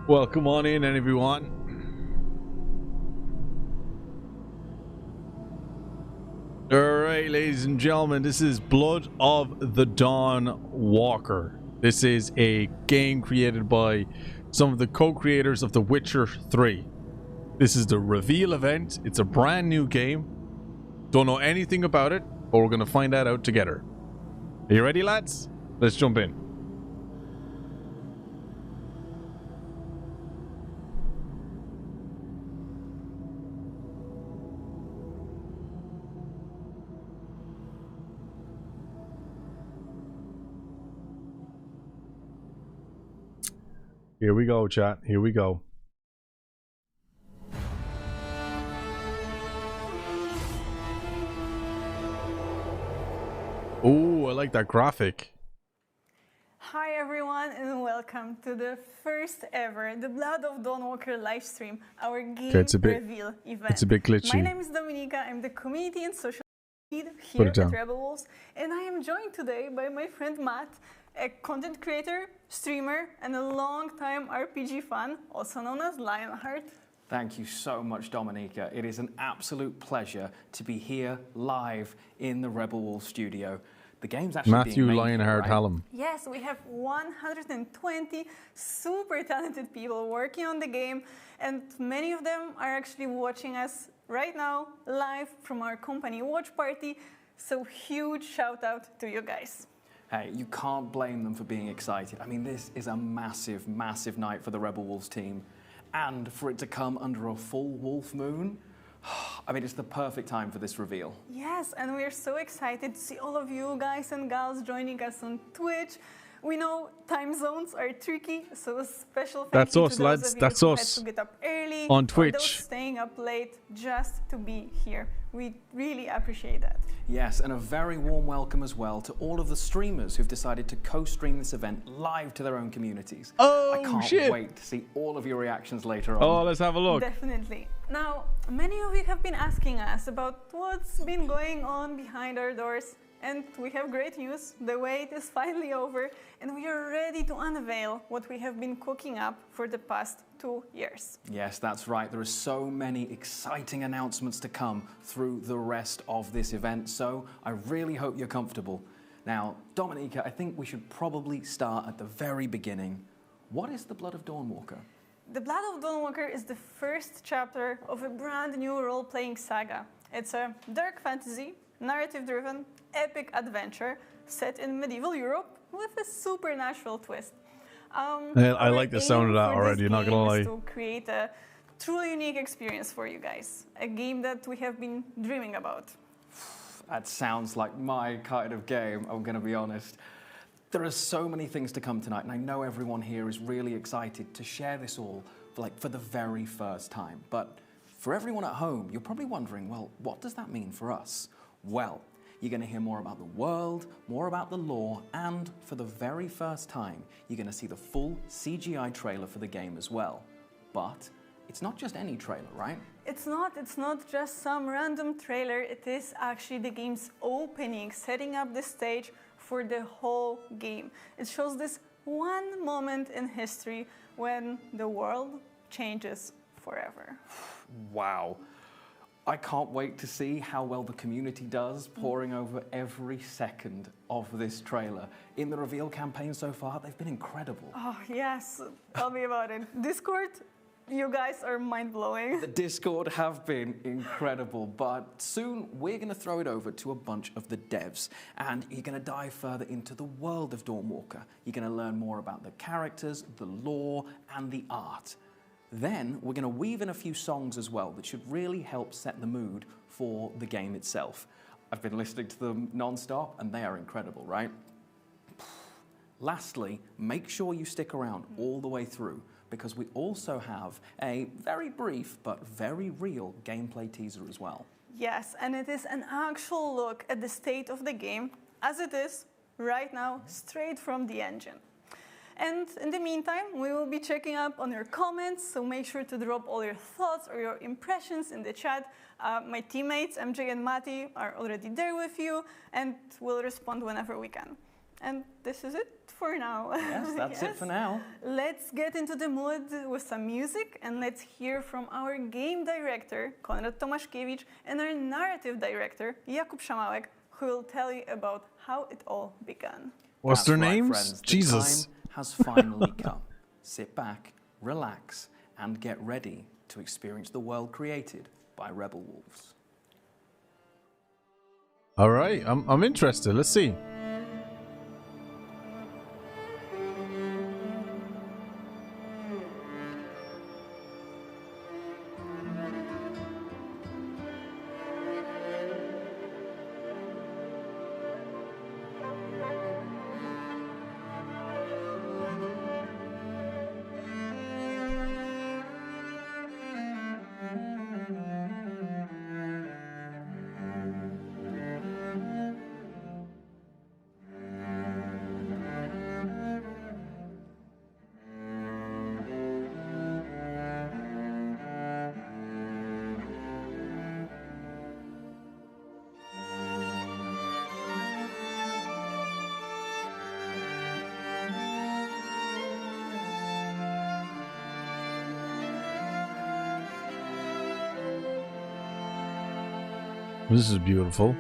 Welcome on in, everyone. Alright, ladies and gentlemen, this is Blood of the Dawn Walker. This is a game created by some of the co-creators of The Witcher 3. This is the reveal event. It's a brand new game. Don't know anything about it, but we're going to find that out together. Are you ready, lads? Let's jump in. Here we go, chat. Here we go. Oh, I like that graphic. Hi everyone and welcome to the first ever The Blood of Dawnwalker livestream, our game reveal event. It's a bit glitchy. My name is Dominika, I'm the community and social lead here at Rebel Wolves, and I am joined today by my friend Matt, a content creator, streamer, and a long-time RPG fan, also known as Lionheart. Thank you so much, Dominika. It is an absolute pleasure to be here live in the Rebel Wolves studio. The game's actually Matthew being made Lionheart here, right? Hallam. Yes, we have 120 super talented people working on the game, and many of them are actually watching us right now live from our company watch party. So huge shout out to you guys. Hey, you can't blame them for being excited. I mean, this is a massive, massive night for the Rebel Wolves team. And for it to come under a full wolf moon, I mean, it's the perfect time for this reveal. Yes, and we're so excited to see all of you guys and gals joining us on Twitch. We know time zones are tricky, so a special thank you to those of you who had to get up early on Twitch, or those staying up late just to be here. We really appreciate that. Yes, and a very warm welcome as well to all of the streamers who've decided to co-stream this event live to their own communities. Oh, I can't wait to see all of your reactions later on. Oh, let's have a look. Definitely. Now, many of you have been asking us about what's been going on behind our doors. And we have great news. The wait is finally over, and we are ready to unveil what we have been cooking up for the past 2 years. Yes, that's right. There are so many exciting announcements to come through the rest of this event, so I really hope you're comfortable. Now, Dominika, I think we should probably start at the very beginning. What is the Blood of Dawnwalker? The Blood of Dawnwalker is the first chapter of a brand new role-playing saga. It's a dark fantasy, narrative-driven, epic adventure set in medieval Europe with a supernatural twist. I like the sound of that already, you're not gonna lie. To create a truly unique experience for you guys, a game that we have been dreaming about. That sounds like my kind of game, I'm gonna be honest. There are so many things to come tonight, and I know everyone here is really excited to share this all for the very first time. But for everyone at home, you're probably wondering, well, what does that mean for us? Well, you're going to hear more about the world, more about the lore, and for the very first time, you're going to see the full CGI trailer for the game as well. But it's not just any trailer, right? It's not just some random trailer. It is actually the game's opening, setting up the stage for the whole game. It shows this one moment in history when the world changes forever. Wow. I can't wait to see how well the community does, poring over every second of this trailer. In the reveal campaign so far, they've been incredible. Oh, yes. Tell me about it. Discord, you guys are mind-blowing. The Discord have been incredible, but soon we're going to throw it over to a bunch of the devs, and you're going to dive further into the world of Dawnwalker. You're going to learn more about the characters, the lore, and the art. Then we're going to weave in a few songs as well that should really help set the mood for the game itself. I've been listening to them non-stop, and they are incredible, right? Lastly, make sure you stick around all the way through, because we also have a very brief but very real gameplay teaser as well. Yes, and it is an actual look at the state of the game as it is right now, straight from the engine. And in the meantime, we will be checking up on your comments, so make sure to drop all your thoughts or your impressions in the chat. My teammates, MJ and Mati, are already there with you, and we'll respond whenever we can. And this is it for now. Yes, that's it for now. Let's get into the mood with some music and let's hear from our game director, Konrad Tomaszkiewicz, and our narrative director, Jakub Szamałek, who will tell you about how it all began. What's That's their right, names? friends. The Jesus. time has finally come. Sit back, relax, and get ready to experience the world created by Rebel Wolves. All right, I'm interested. Let's see. This is beautiful.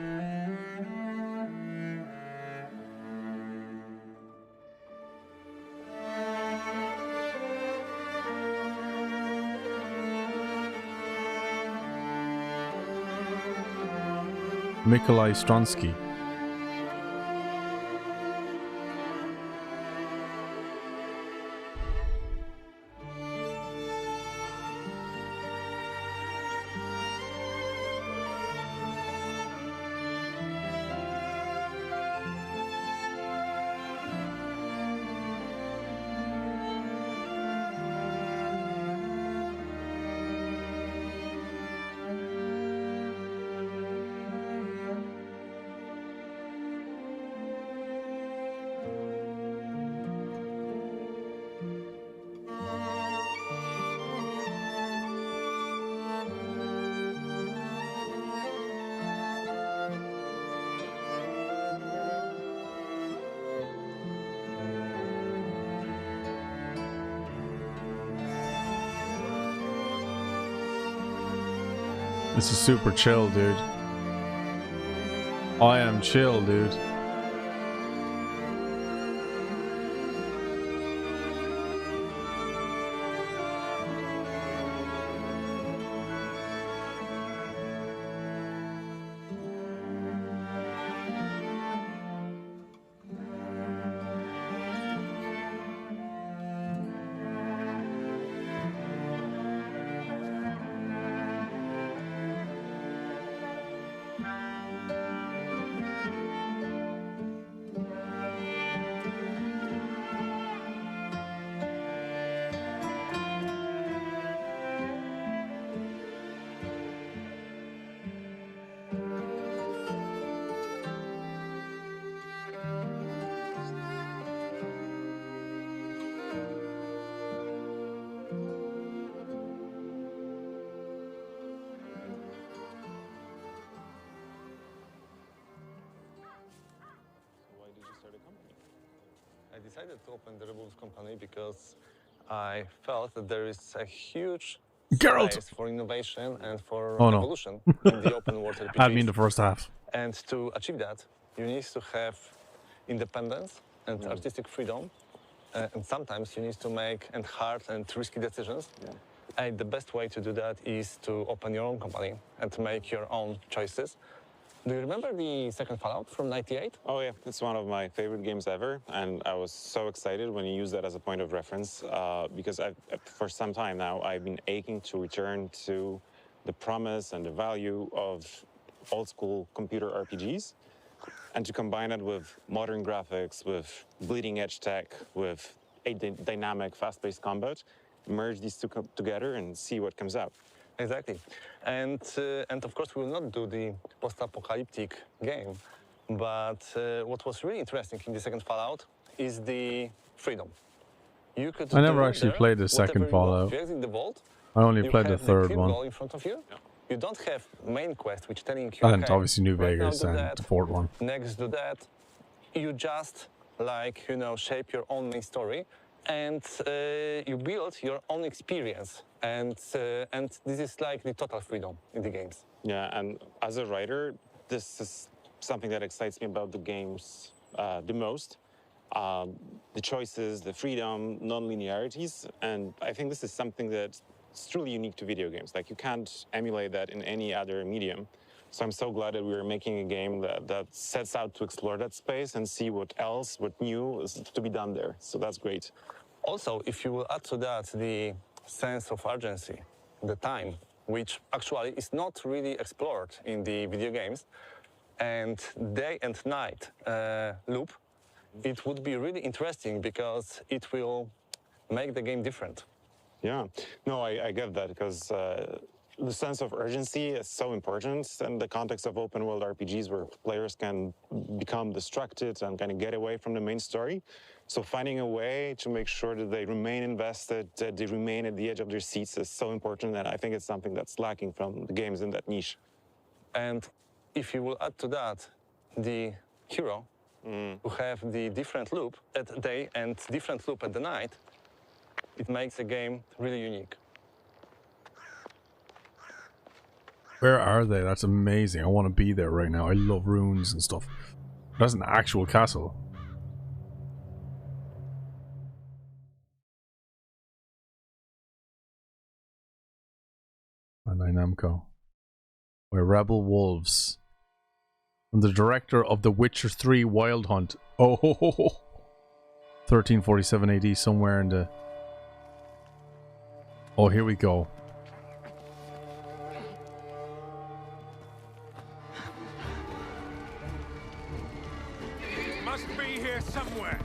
Mikolai Stronsky. This is super chill, dude. I am chill, dude. I decided to open the Rebels company because I felt that there is a huge Geralt! space for innovation and for Oh, no. evolution in the open world RPGs. Had me in the first half. And to achieve that, you need to have independence and artistic freedom. And sometimes you need to make hard and risky decisions. And the best way to do that is to open your own company and make your own choices. Do you remember the second Fallout from '98? Oh yeah, it's one of my favorite games ever, and I was so excited when you used that as a point of reference because for some time now I've been aching to return to the promise and the value of old school computer RPGs, and to combine it with modern graphics, with bleeding edge tech, with a dynamic, fast-paced combat, merge these two together and see what comes out. Exactly. And of course, we will not do the post-apocalyptic game. But what was really interesting in the second Fallout is the freedom. You could I never do actually there played the whatever second you want. Fallout. You exit the vault, I only you played the have third kill one. goal in front of you. You don't have main quest which telling you, And okay, obviously New right now Vegas do and that, the fourth one. next do that. You just like, shape your own main story, and you build your own experience. And this is like the total freedom in the games. Yeah, and as a writer, this is something that excites me about the games the most. The choices, the freedom, non-linearities, and I think this is something that's truly unique to video games. Like, you can't emulate that in any other medium. So I'm so glad that we are making a game that sets out to explore that space and see what new is to be done there. So that's great. Also, if you will add to that the sense of urgency, the time, which actually is not really explored in the video games, and day and night loop, it would be really interesting because it will make the game different. Yeah, no, I get that, because the sense of urgency is so important in the context of open world RPGs, where players can become distracted and kind of get away from the main story. So finding a way to make sure that they remain invested, that they remain at the edge of their seats is so important, and I think it's something that's lacking from the games in that niche. And if you will add to that the hero, who have the different loop at the day and different loop at the night, it makes the game really unique. Where are they? That's amazing. I want to be there right now. I love runes and stuff. That's an actual castle. Bandai Namco. By Rebel Wolves. From the director of The Witcher 3 Wild Hunt. Oh, 1347 AD, somewhere in the... Oh, here we go. Must be here somewhere.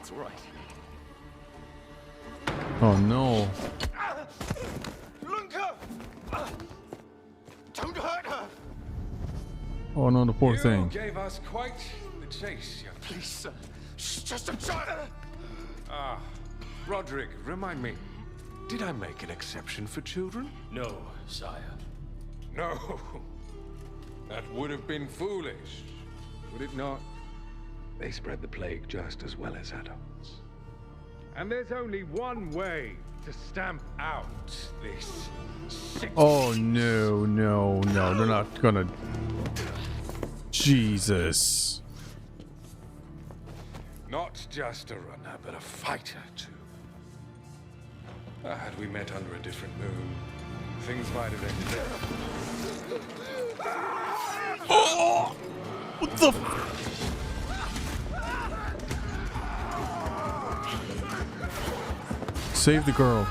It's all right. Oh no. Lunka! Don't hurt her! Oh no, the poor You thing. gave us quite the chase, young. Please, sir. She's just a child! Ah, Roderick, remind me, did I make an exception for children? No, sire. No. That would have been foolish, would it not? They spread the plague just as well as adults. And there's only one way to stamp out this sick... Oh no, no, no. They're not gonna... Jesus. Not just a runner, but a fighter, too. Had we met under a different moon, things might have ended there. Oh! What the... Save the girl.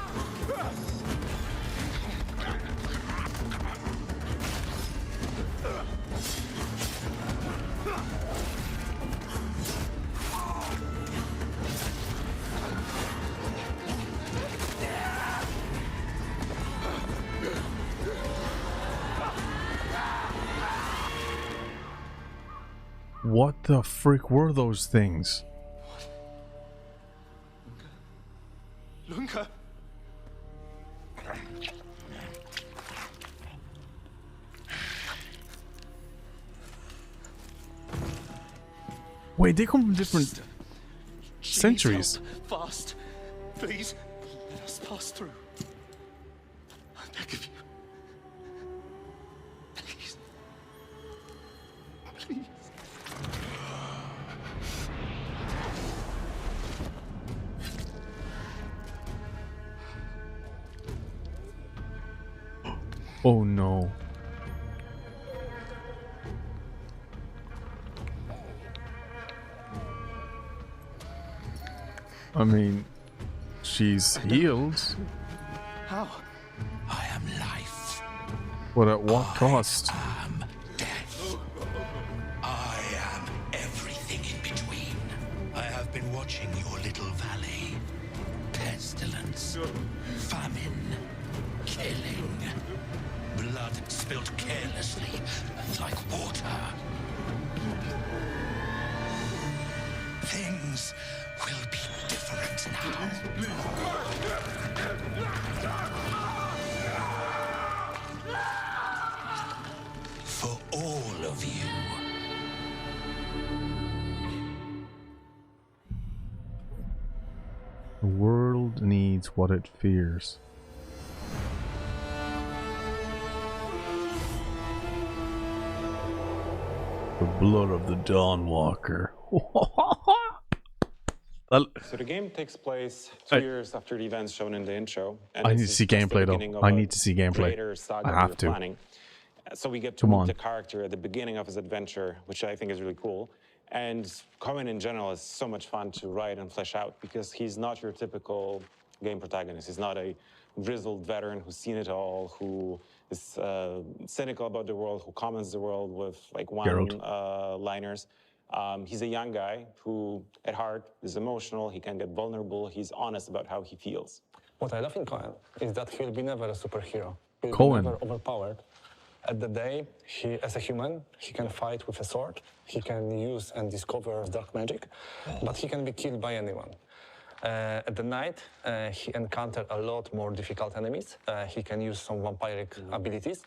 What the frick were those things? Lunka! Wait, they come from different centuries. Fast. Please, let us pass through. I beg of you. Please. Please. Oh no. I mean, she's healed, How? I am life. but at what cost? I am death. I am everything in between. I have been watching your little valley. Pestilence, famine, killing, blood blood spilled carelessly like water. Things will be different now. For all of you. The world needs what it fears. The blood of the Dawnwalker. So the game takes place 2 years after the events shown in the intro. And I this need to is see just the gameplay, though. beginning of I a need to see gameplay. greater saga I we have are to. planning. So we get to Come meet on. the character at the beginning of his adventure, which I think is really cool. And Cohen in general is so much fun to write and flesh out because he's not your typical game protagonist. He's not a grizzled veteran who's seen it all, who is cynical about the world, who comments the world with like one-liners. He's a young guy who, at heart, is emotional. He can get vulnerable. He's honest about how he feels. What I love in Cohen is that he'll be never a superhero. He'll Cohen. be never overpowered. At the day, he, as a human, he can fight with a sword. He can use and discover dark magic, but he can be killed by anyone. At the night, he encountered a lot more difficult enemies. He can use some vampiric abilities,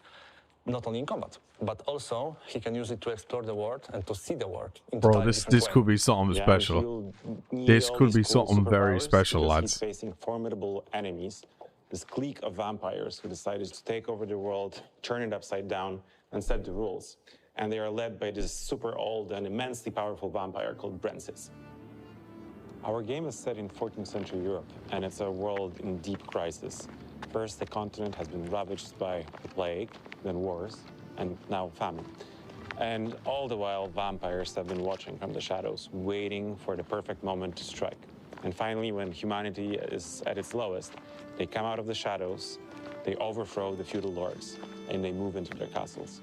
not only in combat, but also he can use it to explore the world and to see the world. In Bro, totally this different way. could be something Yeah, special. he'll need This all could be these cool something very superpowers special, because lads. He's facing formidable enemies. This clique of vampires who decided to take over the world, turn it upside down, and set the rules. And they are led by this super old and immensely powerful vampire called Brensis. Our game is set in 14th century Europe, and it's a world in deep crisis. First, the continent has been ravaged by the plague, then wars, and now famine. And all the while, vampires have been watching from the shadows, waiting for the perfect moment to strike. And finally, when humanity is at its lowest, they come out of the shadows, they overthrow the feudal lords, and they move into their castles.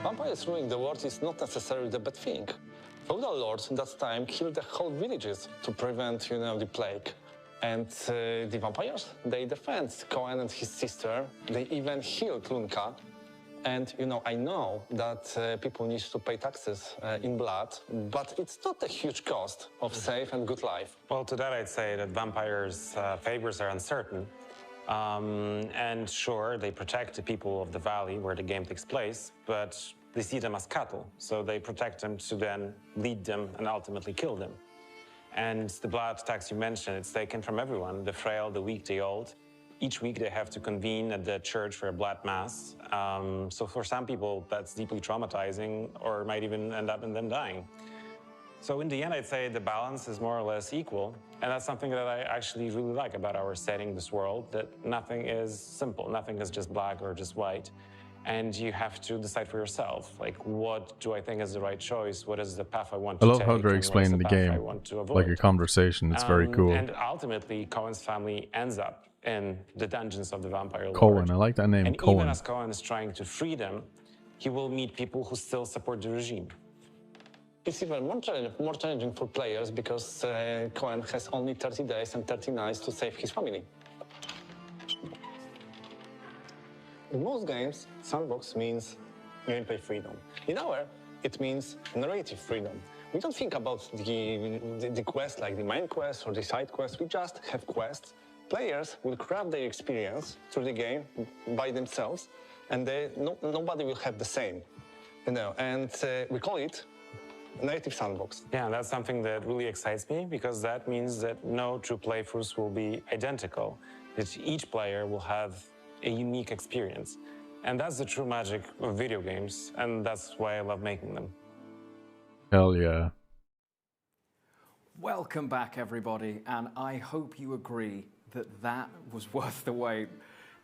Vampires ruling the world is not necessarily the bad thing. Feudal lords in that time killed the whole villages to prevent, the plague. And the vampires, they defend Cohen and his sister. They even healed Lunka. And, I know that people need to pay taxes in blood, but it's not a huge cost of safe and good life. Well, to that I'd say that vampires' favors are uncertain. And sure, they protect the people of the valley where the game takes place, but they see them as cattle, so they protect them to then lead them and ultimately kill them. And the blood tax you mentioned, it's taken from everyone, the frail, the weak, the old. Each week they have to convene at the church for a blood mass. So for some people, that's deeply traumatizing or might even end up in them dying. So in the end, I'd say the balance is more or less equal. And that's something that I actually really like about our setting, this world, that nothing is simple. Nothing is just black or just white. And you have to decide for yourself, like, what do I think is the right choice? What is the path I want to I take? love how they're and what is explaining the path I game want to avoid? like a conversation. It's very cool. And ultimately, Cohen's family ends up in the dungeons of the vampire lord. Cohen, I like that name, And Cohen. even as Cohen is trying to free them, he will meet people who still support the regime. It's even more challenging for players because Cohen has only 30 days and 30 nights to save his family. In most games, sandbox means gameplay freedom. In our, it means narrative freedom. We don't think about the quest like the main quest or the side quest. We just have quests. Players will craft their experience through the game by themselves, and nobody will have the same. And we call it narrative sandbox. Yeah, and that's something that really excites me because that means that no two playthroughs will be identical. That each player will have a unique experience. And that's the true magic of video games, and that's why I love making them. Hell yeah. Welcome back, everybody, and I hope you agree that that was worth the wait.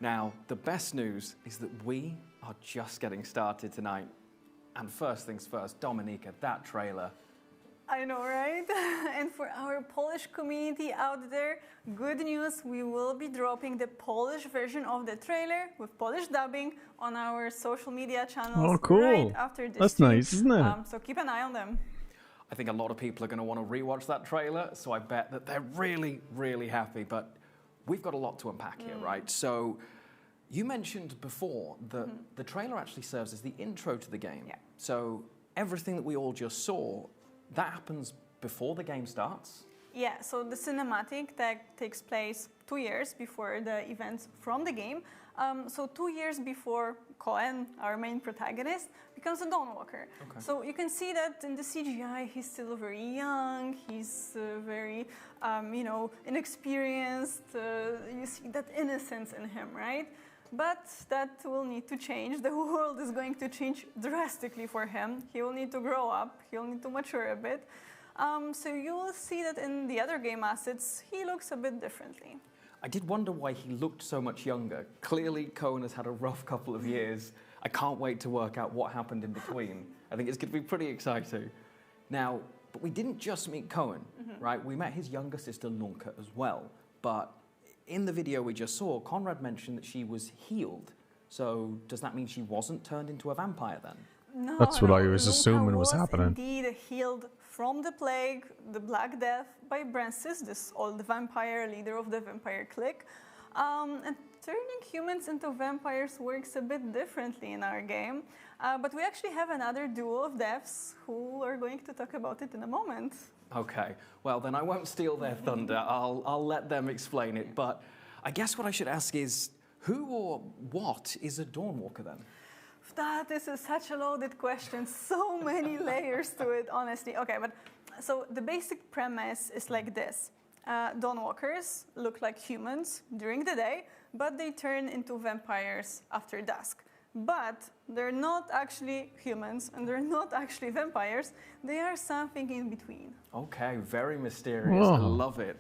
Now, the best news is that we are just getting started tonight. And first things first, Dominika, that trailer, I know, right? And for our Polish community out there, good news, we will be dropping the Polish version of the trailer with Polish dubbing on our social media channels Oh, cool. right after this That's stream. nice, isn't it? So keep an eye on them. I think a lot of people are going to want to rewatch that trailer, so I bet that they're really, really happy. But we've got a lot to unpack here, right? So you mentioned before that the trailer actually serves as the intro to the game. Yeah. So everything that we all just saw, that happens before the game starts? Yeah, so the cinematic that takes place 2 years before the events from the game. So 2 years before Cohen, our main protagonist, becomes a Dawnwalker. Okay. So you can see that in the CGI, he's still very young, he's very, inexperienced. You see that innocence in him, right? But that will need to change. The world is going to change drastically for him. He will need to grow up. He'll need to mature a bit. So you will see that in the other game assets, he looks a bit differently. I did wonder why he looked so much younger. Clearly, Cohen has had a rough couple of years. I can't wait to work out what happened in between. I think it's going to be pretty exciting. Now, but we didn't just meet Cohen, right? We met his younger sister, Lunka, as well. But in the video we just saw, Conrad mentioned that she was healed. So does that mean she wasn't turned into a vampire then? No, That's what I was Lunka assuming was happening. Indeed healed from the plague, the Black Death, by Brancis, this old vampire, leader of the vampire clique. And turning humans into vampires works a bit differently in our game. But we actually have another duo of devs who are going to talk about it in a moment. Okay, well then I won't steal their thunder. I'll let them explain it. But I guess what I should ask is, who or what is a Dawnwalker then? That is such a loaded question. So many layers to it, honestly. Okay, but so the basic premise is like this. Dawnwalkers look like humans during the day, but they turn into vampires after dusk. But they're not actually humans, and they're not actually vampires. They are something in between. Okay, very mysterious. I Whoa. love it.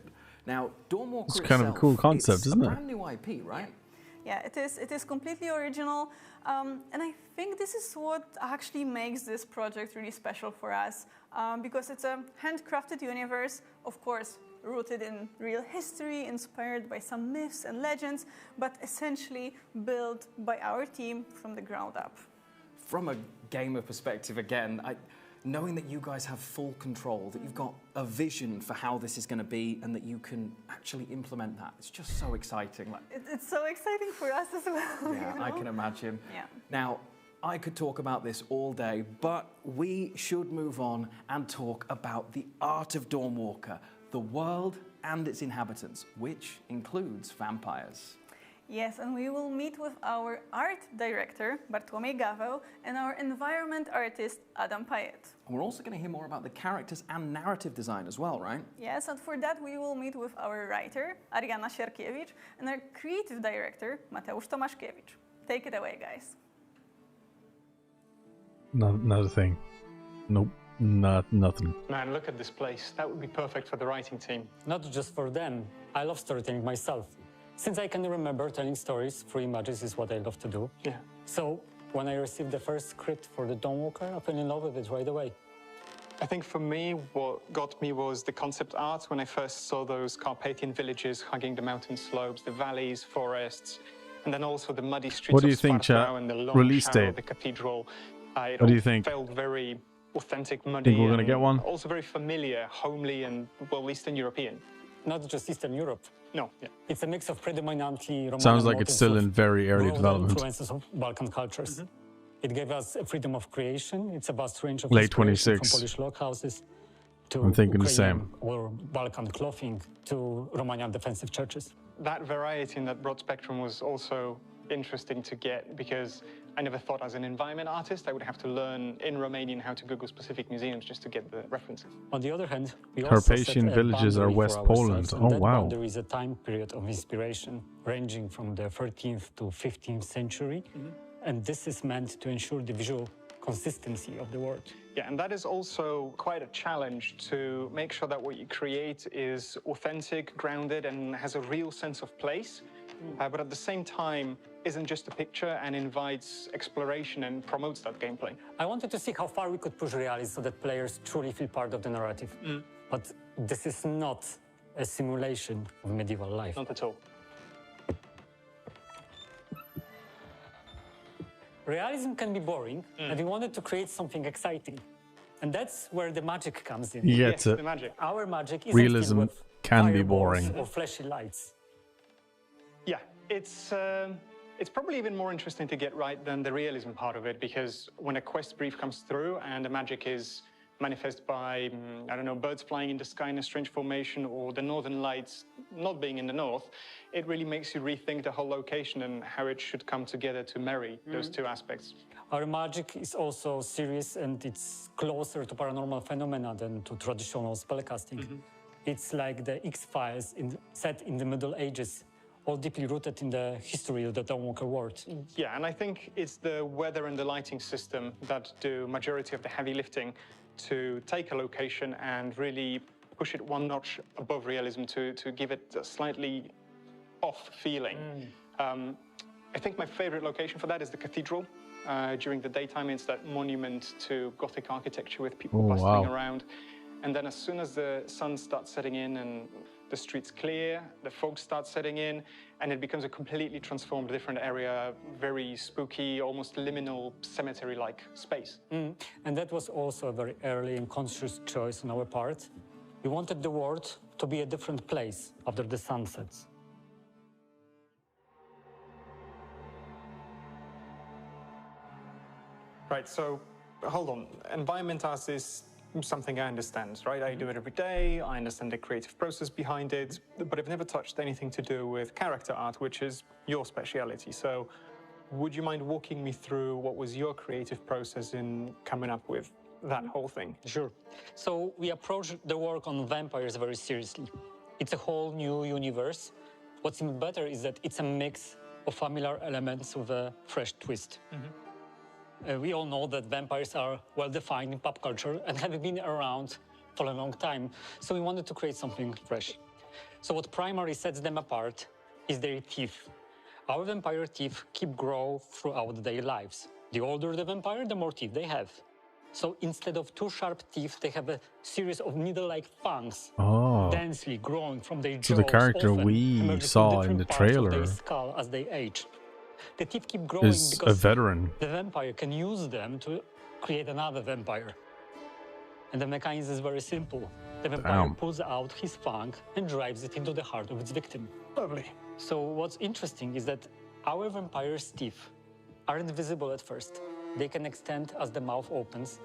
Now, Dawnwalker It's kind of a itself, cool concept, it's isn't a it? brand new IP, right? Yeah, it is. It is completely original, and I think this is what actually makes this project really special for us, because it's a handcrafted universe, of course, rooted in real history, inspired by some myths and legends, but essentially built by our team from the ground up. From a gamer perspective, again, knowing that you guys have full control, that you've got a vision for how this is going to be, and that you can actually implement that, it's just so exciting. Like, It's so exciting for us as well. yeah, you I know? can imagine. Yeah. Now, I could talk about this all day, but we should move on and talk about the art of Dawnwalker, the world and its inhabitants, which includes vampires. Yes, and we will meet with our art director, Bartłomiej Gaweł, and our environment artist, Adam Payet. And we're also going to hear more about the characters and narrative design as well, right? Yes, and for that we will meet with our writer, Ariana Sierkiewicz, and our creative director, Mateusz Tomaszkiewicz. Take it away, guys. Not a thing. Nope. Nothing. Man, look at this place. That would be perfect for the writing team. Not just for them. I love storytelling myself. Since I can remember, telling stories through images is what I love to do. Yeah. So when I received the first script for the Dawnwalker, I fell in love with it right away. I think for me, what got me was the concept art when I first saw those Carpathian villages hugging the mountain slopes, the valleys, forests, and then also the muddy streets What do you of think, Sparta chat? and the long Release shadow date. of the cathedral. It What do all you think? felt very authentic, muddy, Think we're gonna and get one? also very familiar, homely, and, well, Eastern European. Not just Eastern Europe. No, yeah. It's a mix of predominantly Romanian Sounds like it's motifs still of in very early broader development. influences of Balkan cultures. It gave us a freedom of creation. It's a vast range of Late inspiration 26. from Polish log houses to I'm thinking the Ukrainian same. or Balkan clothing to Romanian defensive churches. That variety in that broad spectrum was also interesting to get because I never thought as an environment artist I would have to learn in Romanian how to Google specific museums just to get the references. On the other hand, we also set Carpathian a villages are boundary for West ourselves, Poland. and Oh, that wow. boundary is a time period of inspiration ranging from the 13th to 15th century, and this is meant to ensure the visual consistency of the world. Yeah, and that is also quite a challenge to make sure that what you create is authentic, grounded, and has a real sense of place, but at the same time isn't just a picture and invites exploration and promotes that gameplay. I wanted to see how far we could push realism so that players truly feel part of the narrative. But this is not a simulation of medieval life. Not at all. Realism can be boring, and we wanted to create something exciting. And that's where the magic comes in. Yeah, Yes, the magic. Our magic isn't Realism filled with can be fireballs boring. or flashy lights. Yeah, it's probably even more interesting to get right than the realism part of it, because when a quest brief comes through and the magic is manifested by, I don't know, birds flying in the sky in a strange formation or the northern lights not being in the north, it really makes you rethink the whole location and how it should come together to marry those two aspects. Our magic is also serious and it's closer to paranormal phenomena than to traditional spellcasting. It's like the X-Files set in the Middle Ages, all deeply rooted in the history of the Dawnwalker world. Yeah, and I think it's the weather and the lighting system that do majority of the heavy lifting to take a location and really push it one notch above realism to give it a slightly off feeling. I think my favorite location for that is the cathedral. During the daytime, it's that monument to Gothic architecture with people bustling around. And then as soon as the sun starts setting in and the streets clear, the fog starts setting in, and it becomes a completely transformed, different area, very spooky, almost liminal, cemetery-like space. And that was also a very early and conscious choice on our part. We wanted the world to be a different place after the sun sets. Right, so hold on. Environment art is something I understand, right? I do it every day, I understand the creative process behind it, but I've never touched anything to do with character art, which is your speciality. So would you mind walking me through what was your creative process in coming up with that whole thing? Sure. So we approached the work on vampires very seriously. It's a whole new universe. What's even better is that it's a mix of familiar elements with a fresh twist. We all know that vampires are well defined in pop culture and have been around for a long time, so we wanted to create something fresh. So what primarily sets them apart is their teeth. Our vampire teeth keep growing throughout their lives. The older the vampire, the more teeth they have. So instead of two sharp teeth, they have a series of needle-like fangs, densely growing from their jaws. So the character often we emerging saw from in the different parts of trailer their skull as they age. The teeth keep growing is because a veteran. the vampire can use them to create another vampire. And the mechanism is very simple. The vampire pulls out his fang and drives it into the heart of its victim. Lovely. So what's interesting is that our vampire's teeth aren't visible at first. They can extend as the mouth opens,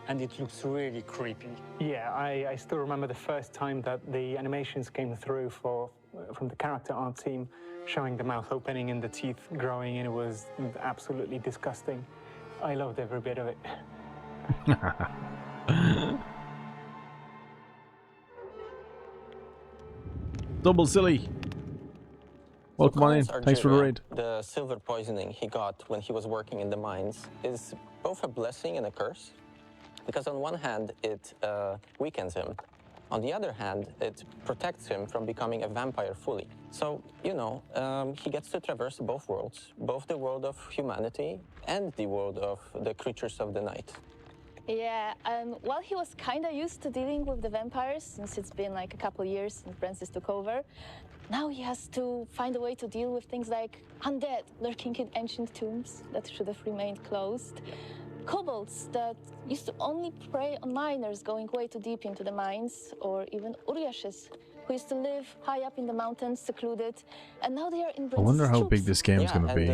and it looks really creepy. Yeah, I still remember the first time that the animations came through from the character art team, showing the mouth opening and the teeth growing, and it was absolutely disgusting. I loved every bit of it. Double silly. Welcome on in. Thanks for the raid. The silver poisoning he got when he was working in the mines is both a blessing and a curse. Because on one hand, it weakens him. On the other hand, it protects him from becoming a vampire fully. So, you know, he gets to traverse both worlds, both the world of humanity and the world of the creatures of the night. Yeah, well, he was kind of used to dealing with the vampires since it's been like a couple years since Francis took over. Now he has to find a way to deal with things like undead lurking in ancient tombs that should have remained closed. Kobolds that used to only prey on miners going way too deep into the mines, or even Uriashes, who used to live high up in the mountains, secluded, and now they are in I wonder how big this game's going to be.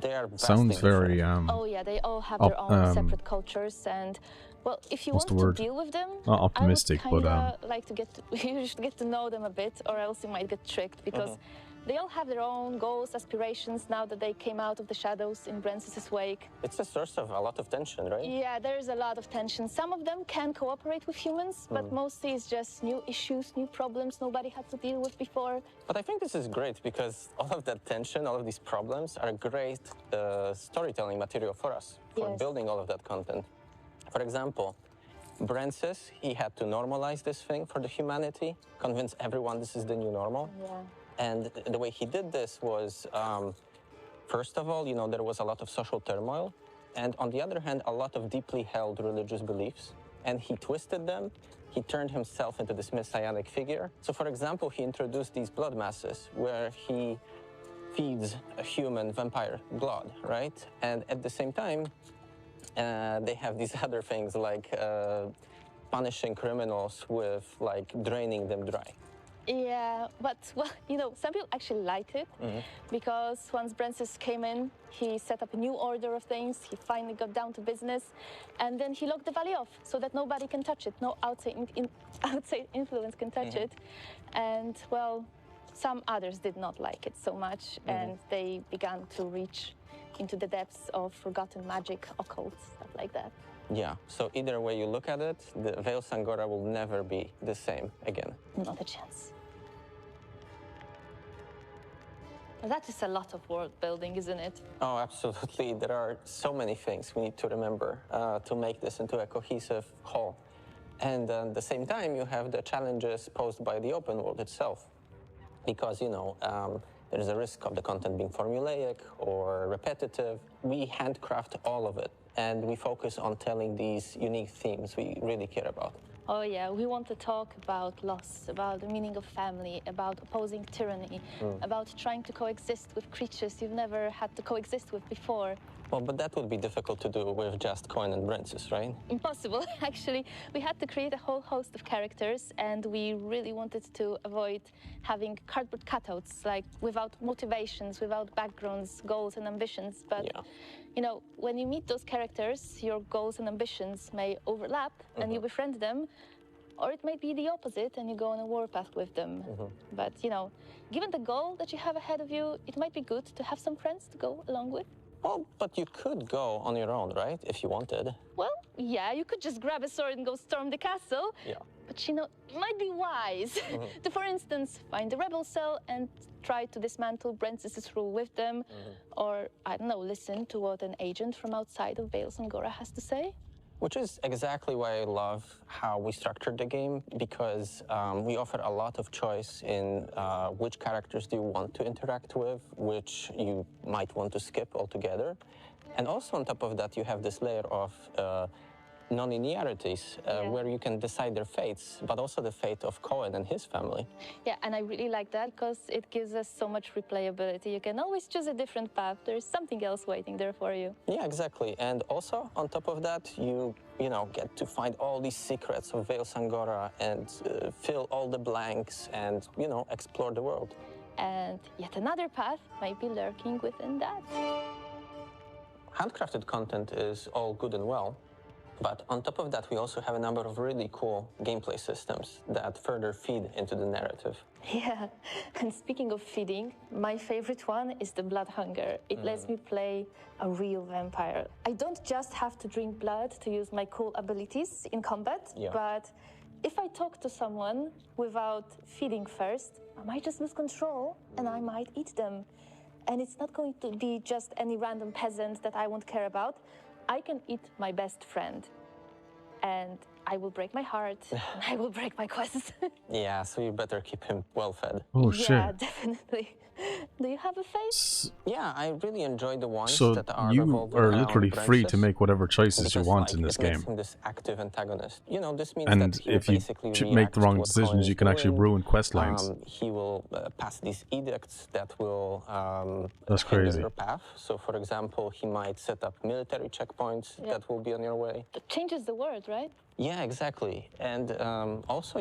They are Sounds very oh yeah, they all have their own separate cultures, and well, if you want to deal with them, not optimistic, I would but like to you should get to know them a bit, or else you might get tricked, because they all have their own goals, aspirations, now that they came out of the shadows in Francis's wake. It's a source of a lot of tension, right? Yeah, there's a lot of tension. Some of them can cooperate with humans, but mostly it's just new issues, new problems nobody had to deal with before. But I think this is great because all of that tension, all of these problems are great storytelling material for us, for building all of that content. For example, Francis, he had to normalize this thing for the humanity, convince everyone this is the new normal. Yeah. And the way he did this was, first of all, there was a lot of social turmoil, and on the other hand, a lot of deeply held religious beliefs. And he twisted them. He turned himself into this messianic figure. So, for example, he introduced these blood masses where he feeds a human vampire blood, right? And at the same time, they have these other things like punishing criminals with like draining them dry. Yeah, but well, some people actually liked it because once Brancis came in, he set up a new order of things. He finally got down to business, and then he locked the valley off so that nobody can touch it. No outside influence can touch it. And well, some others did not like it so much, and they began to reach into the depths of forgotten magic, occult, stuff like that. Yeah, so either way you look at it, the Veil Sangora will never be the same again. Not a chance. That is a lot of world building, isn't it? Oh, absolutely. There are so many things we need to remember to make this into a cohesive whole. And at the same time, you have the challenges posed by the open world itself. Because, there's a risk of the content being formulaic or repetitive. We handcraft all of it, and we focus on telling these unique themes we really care about. Oh yeah, we want to talk about loss, about the meaning of family, about opposing tyranny, about trying to coexist with creatures you've never had to coexist with before. Well, but that would be difficult to do with just Coin and Brancis, right? Impossible, actually. We had to create a whole host of characters, and we really wanted to avoid having cardboard cutouts, like without motivations, without backgrounds, goals, and ambitions. But, when you meet those characters, your goals and ambitions may overlap, and you befriend them, or it might be the opposite, and you go on a warpath with them. But, given the goal that you have ahead of you, it might be good to have some friends to go along with. Well, but you could go on your own, right? If you wanted. Well, yeah, you could just grab a sword and go storm the castle. Yeah. But, it might be wise to, for instance, find the rebel cell and try to dismantle Brancis' rule with them. Or, I don't know, listen to what an agent from outside of Veil Sangora has to say. Which is exactly why I love how we structured the game, because we offer a lot of choice in which characters do you want to interact with, which you might want to skip altogether. And also on top of that, you have this layer of non-linearities where you can decide their fates, but also the fate of Cohen and his family. Yeah, and I really like that because it gives us so much replayability. You can always choose a different path. There's something else waiting there for you. Yeah, exactly. And also, on top of that, you get to find all these secrets of Veil Sangora and fill all the blanks and, explore the world. And yet another path might be lurking within that. Handcrafted content is all good and well, but on top of that, we also have a number of really cool gameplay systems that further feed into the narrative. Yeah, and speaking of feeding, my favorite one is the blood hunger. It lets me play a real vampire. I don't just have to drink blood to use my cool abilities in combat, but if I talk to someone without feeding first, I might just lose control and I might eat them. And it's not going to be just any random peasant that I won't care about. I can eat my best friend, and I will break my heart, and I will break my quest. Yeah, so you better keep him well fed. Oh, shit. Yeah, definitely. Do you have a face? Yeah, I really enjoy the ones So that are you revolved are around literally free to Brancis, make whatever choices you because, want in this it makes game. him this active antagonist. This means And that he if you basically make the reacts wrong to what Cohen decisions, is you can actually doing. ruin quest lines. He will pass these edicts that will That's hinder crazy. your path. So, for example, he might set up military checkpoints that will be on your way. It changes the world, right? Yeah, exactly. And also,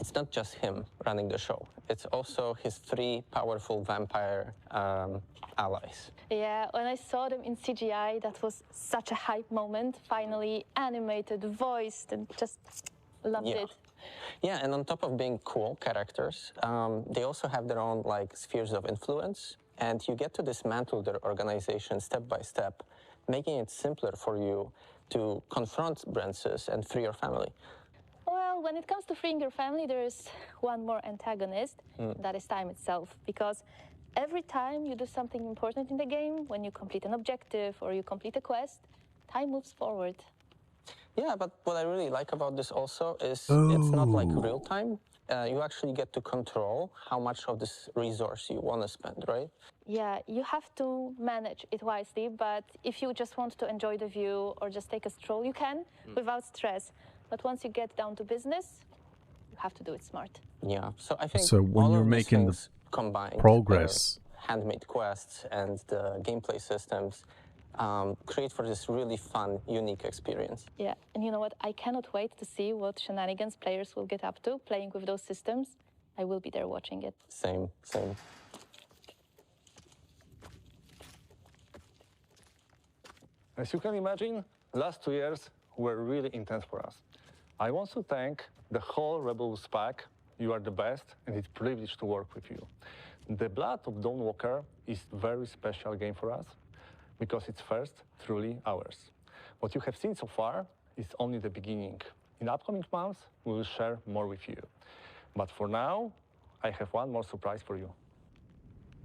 it's not just him running the show. It's also his 3 powerful vampire allies. Yeah, when I saw them in CGI, that was such a hype moment. Finally animated, voiced, and just loved it. Yeah, and on top of being cool characters, they also have their own spheres of influence, and you get to dismantle their organization step by step, making it simpler for you to confront Brancis and free your family. Well, when it comes to freeing your family, there's one more antagonist, that is time itself. Because every time you do something important in the game, when you complete an objective or you complete a quest, time moves forward. Yeah, but what I really like about this also is it's not like real time. You actually get to control how much of this resource you want to spend, right? Yeah, you have to manage it wisely, but if you just want to enjoy the view or just take a stroll, you can without stress. But once you get down to business, you have to do it smart. Yeah, so I think So when all you're of these making the things combined, progress, handmade quests and the gameplay systems create for this really fun, unique experience. Yeah, and you know what? I cannot wait to see what shenanigans players will get up to playing with those systems. I will be there watching it. Same. As you can imagine, last 2 years were really intense for us. I want to thank the whole Rebels pack. You are the best, and it's a privilege to work with you. The Blood of Dawnwalker is a very special game for us because it's first truly ours. What you have seen so far is only the beginning. In upcoming months, we will share more with you. But for now, I have one more surprise for you.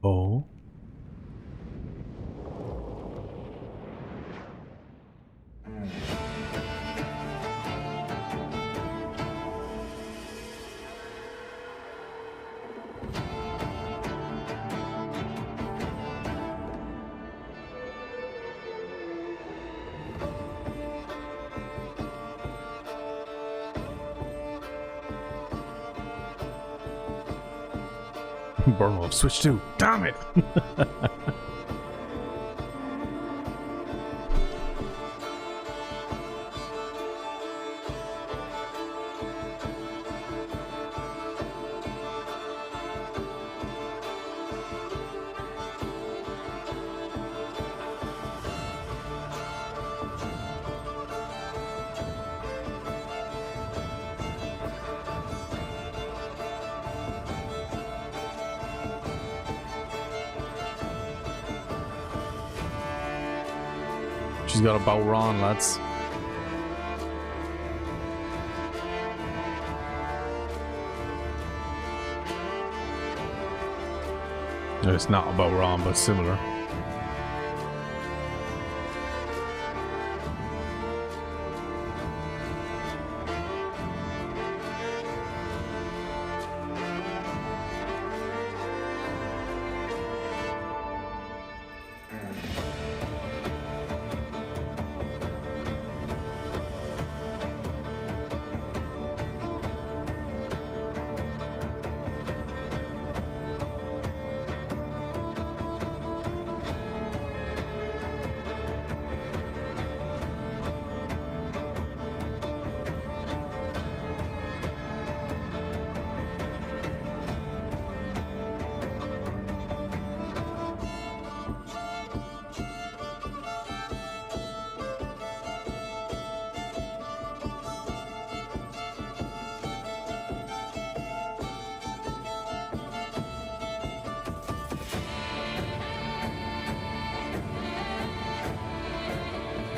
Oh. Burn Switch 2. Damn it! She's got a Balron, lads. It's not a Balron, but similar.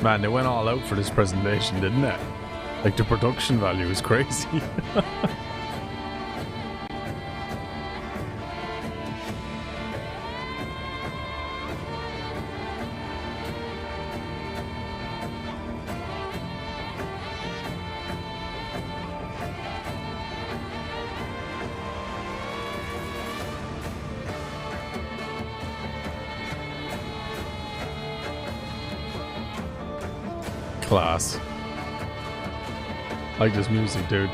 Man, they went all out for this presentation, didn't they? Like, the production value is crazy. Class. I like this music, dude.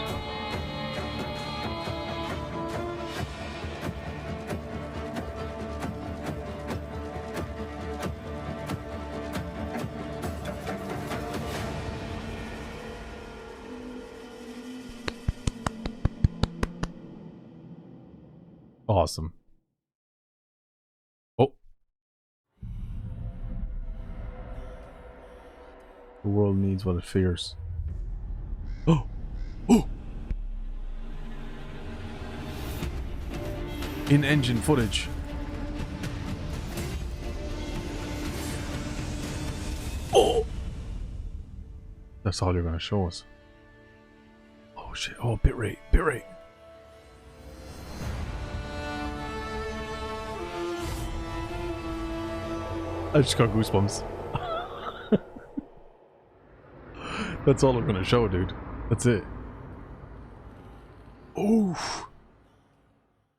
Awesome. Oh. The world needs what it fears. Oh! Oh! In-engine footage. Oh! That's all you're gonna show us. Oh shit. Oh, bitrate. Bitrate. I just got goosebumps. That's all I'm gonna show, dude. That's it. Oof.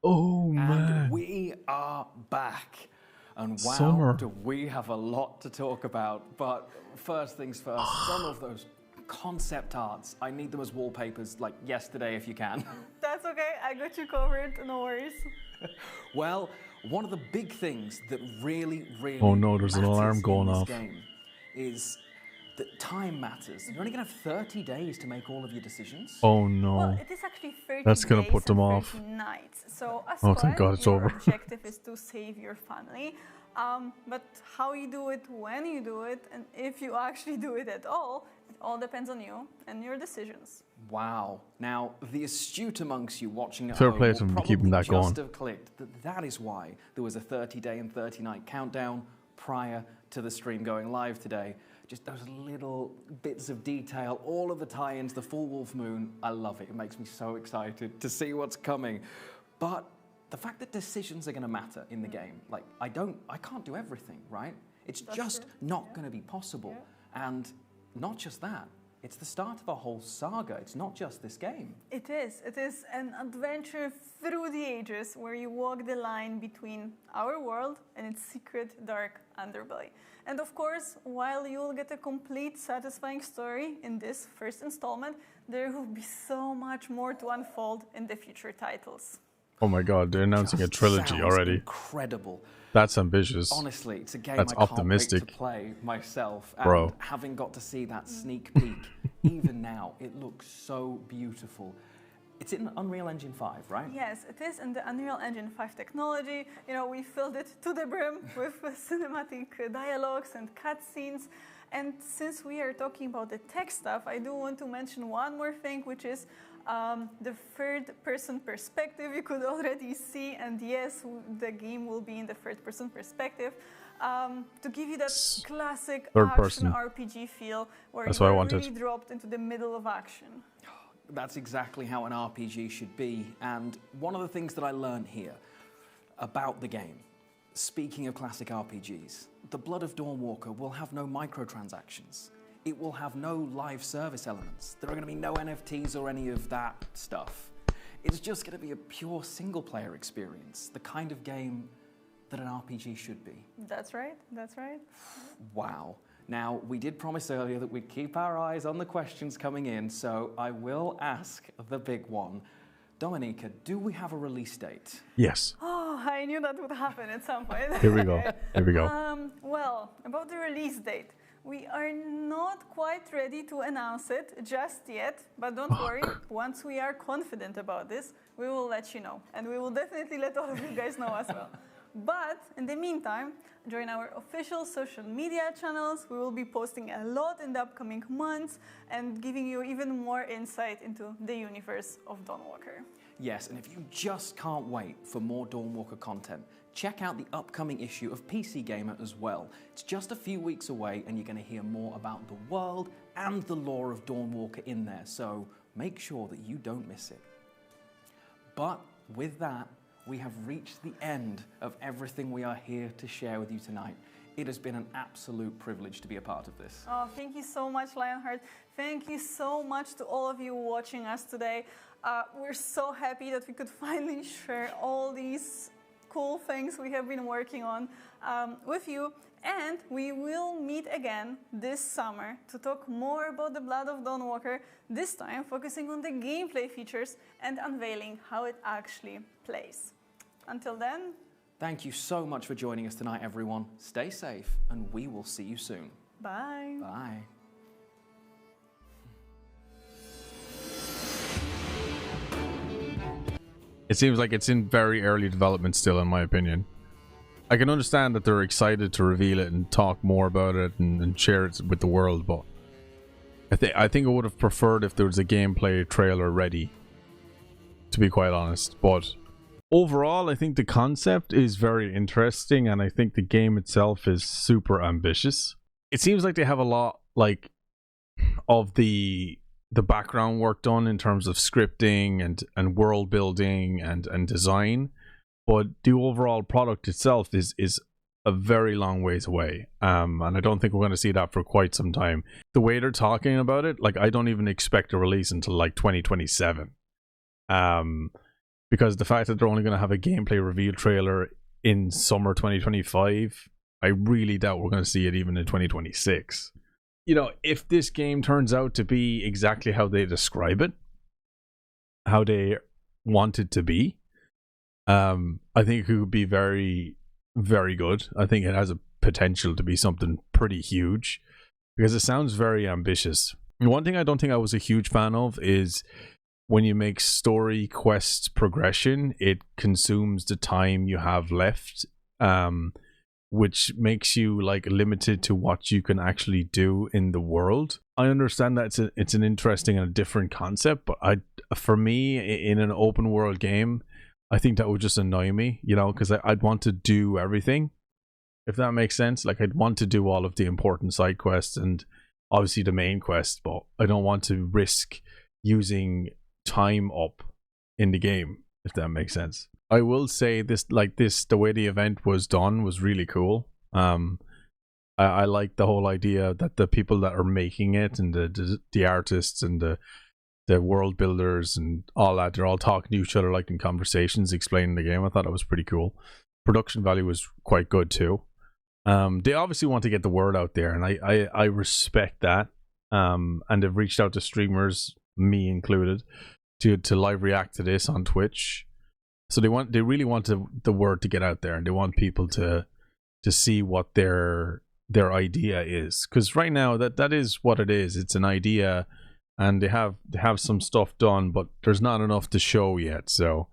Oh man. And we are back. And wow, Summer. do we have a lot to talk about. But first things first, some of those concept arts, I need them as wallpapers like yesterday if you can. That's okay, I got you covered, no worries. Well, one of the big things that really Oh no, there's an matters alarm going in this off. game is that time matters. You're only going to have 30 days to make all of your decisions. Oh no. Well, it is actually 30 That's gonna days put them and off. 30 nights. So as Oh, thank God it's your over. objective is to save your family. But how you do it, when you do it, and if you actually do it at all, it all depends on you and your decisions. Wow. Now, the astute amongst you watching at Fair home play will to them for probably keeping that just going. have clicked that is why there was a 30-day and 30-night countdown prior to the stream going live today. Just those little bits of detail, all of the tie-ins, the full Wolf Moon, I love it. It makes me so excited to see what's coming. But the fact that decisions are going to matter in the game, like I can't do everything, right? It's just not going to be possible. And not just that, it's the start of a whole saga. It's not just this game. It is an adventure through the ages where you walk the line between our world and its secret dark underbelly. And of course, while you'll get a complete satisfying story in this first installment, there will be so much more to unfold in the future titles. Oh my god, they're announcing a trilogy Sounds already. Incredible. That's ambitious. Honestly, it's a game That's I can't optimistic. wait to play myself. And Bro. having got to see that sneak peek, even now, it looks so beautiful. It's in Unreal Engine 5, right? Yes, it is in the Unreal Engine 5 technology. You know, we filled it to the brim with cinematic dialogues and cutscenes. And since we are talking about the tech stuff, I do want to mention one more thing, which is the third-person perspective you could already see. And yes, the game will be in the third-person perspective to give you that classic Third action person. RPG feel where That's what I you're wanted. really dropped into the middle of action. That's exactly how an RPG should be. And one of the things that I learned here about the game, speaking of classic RPGs, the Blood of Dawnwalker will have no microtransactions. It will have no live service elements. There are going to be no NFTs or any of that stuff. It's just going to be a pure single-player experience, the kind of game that an RPG should be. That's right, that's right. Wow. Now, we did promise earlier that we'd keep our eyes on the questions coming in, so I will ask the big one. Dominica, do we have a release date? Yes. Oh, I knew that would happen at some point. Here we go. Okay. Here we go. Well, about the release date, we are not quite ready to announce it just yet, but don't worry, once we are confident about this, we will let you know. And we will definitely let all of you guys know as well. But in the meantime, join our official social media channels. We will be posting a lot in the upcoming months and giving you even more insight into the universe of Dawnwalker. Yes, and if you just can't wait for more Dawnwalker content, check out the upcoming issue of PC Gamer as well. It's just a few weeks away and you're going to hear more about the world and the lore of Dawnwalker in there, so make sure that you don't miss it. But with that, we have reached the end of everything we are here to share with you tonight. It has been an absolute privilege to be a part of this. Oh, thank you so much, Lionheart. Thank you so much to all of you watching us today. We're so happy that we could finally share all these cool things we have been working on with you. And we will meet again this summer to talk more about the Blood of Dawnwalker, this time focusing on the gameplay features and unveiling how it actually plays. Until then, Thank you so much for joining us tonight, everyone. Stay safe, and we will see you soon. bye. Bye. It seems like it's in very early development still, in my opinion. I can understand that they're excited to reveal it and talk more about it and share it with the world, but I think I would have preferred if there was a gameplay trailer ready, to be quite honest. But overall, I think the concept is very interesting, and I think the game itself is super ambitious. It seems like they have a lot of the background work done in terms of scripting and world building and design, but the overall product itself is a very long ways away. And I don't think we're going to see that for quite some time. The way they're talking about it, like I don't even expect a release until like 2027. Because the fact that they're only going to have a gameplay reveal trailer in summer 2025, I really doubt we're going to see it even in 2026. You know, if this game turns out to be exactly how they describe it, how they want it to be, I think it could be very, very good. I think it has a potential to be something pretty huge because it sounds very ambitious. And one thing I don't think I was a huge fan of is when you make story quests progression, it consumes the time you have left, which makes you like limited to what you can actually do in the world. I understand that it's an interesting and a different concept, but for me in an open world game, I think that would just annoy me, you know, because I'd want to do everything, if that makes sense. Like I'd want to do all of the important side quests and obviously the main quest, but I don't want to risk using time up in the game, if that makes sense. I will say this, the way the event was done was really cool. I like the whole idea that the people that are making it and the artists and the world builders and all that, they're all talking to each other like in conversations, explaining the game. I thought it was pretty cool. Production value was quite good too. They obviously want to get the word out there, and I respect that. And they've reached out to streamers, me included, to live react to this on Twitch. So they really want the word to get out there, and they want people to see what their idea is. Because right now that is what it is. It's an idea, and they have some stuff done, but there's not enough to show yet. So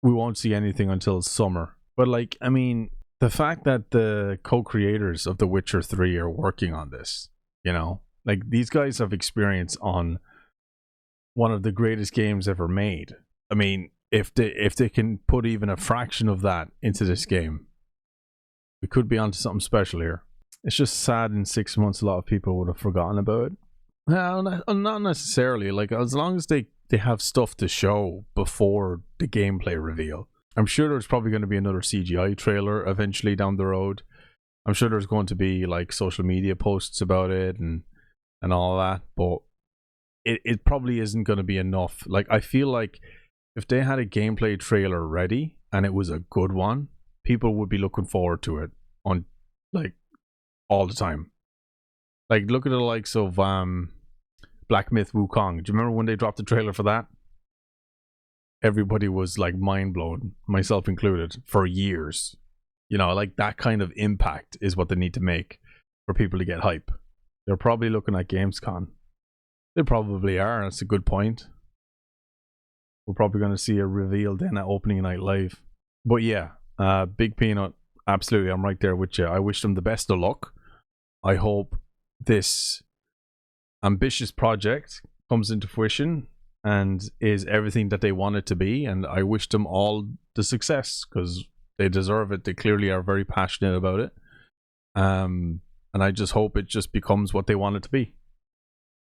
we won't see anything until summer. But like, I mean, the fact that the co-creators of The Witcher 3 are working on this, you know, like these guys have experience on one of the greatest games ever made. I mean, if they can put even a fraction of that into this game, we could be onto something special here. It's just sad in 6 months a lot of people would have forgotten about it. Well, not necessarily. Like, as long as they have stuff to show before the gameplay reveal. I'm sure there's probably going to be another CGI trailer eventually down the road. I'm sure there's going to be like social media posts about it and all that, but it probably isn't going to be enough. Like, I feel like if they had a gameplay trailer ready and it was a good one, people would be looking forward to it on like all the time. Like, look at the likes of Black Myth Wukong. Do you remember when they dropped the trailer for that? Everybody was like mind blown, myself included, for years. You know, like that kind of impact is what they need to make for people to get hype. They're probably looking at Gamescom. They probably are. That's a good point. We're probably going to see a reveal then at opening night live. But yeah, Big Peanut, absolutely, I'm right there with you. I wish them the best of luck. I hope this ambitious project comes into fruition and is everything that they want it to be, and I wish them all the success because they deserve it. They clearly are very passionate about it, and I just hope it just becomes what they want it to be.